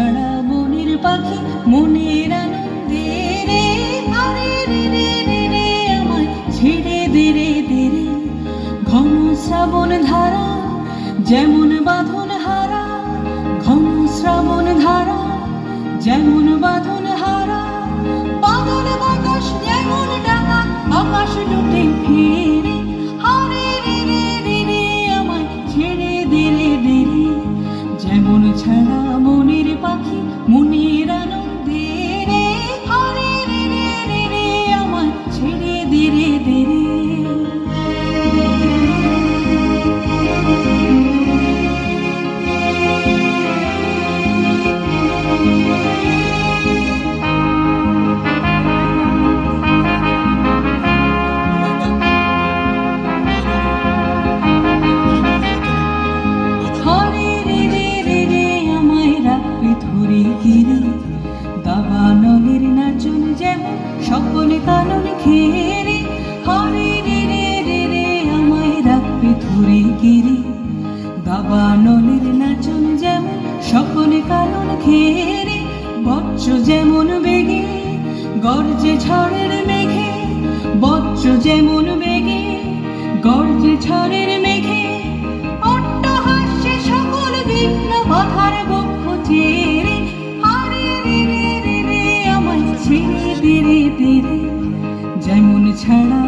ছাড়া মনের পাখি মনের আনন্দে রে, আরে রে রে রে রে আমায় ছেড়ে দে রে দে রে। ঘন শ্রাবণ ধারা যেমন বাঁধন হারা, ঘন শ্রাবণ ধারা যেমন বাঁধন হারা, বাদল বাতাস যেমন ডাকা আকাশ লুটে ফেরে, আরে রে রে রে রে আমায় ছেড়ে দে রে দে রে। যেমন ছাড়া মনের পাখি মনের আনন্দে রে, আরে রে রে রে রে আমায় ছেড়ে দে রে দে রে। দাবানলের নাচন যেমন সকলে কানন খেরে, হরে রে রে রে রে আমায় রাখবে ধরে গিরে। দাবানলের নাচন যেমন সকলে কানন খেরে, বজ্র যেমন বেগে গর্জে ঝড়ের মেঘে, বজ্র যেমন বেগে গর্জে ঝড়ের মেঘে, অট্টহাস্যে সকল বিঘ্ন বাধার বক্ষ চেরে, ছেড়ে দে রে দে রে। যেমন ছাড়া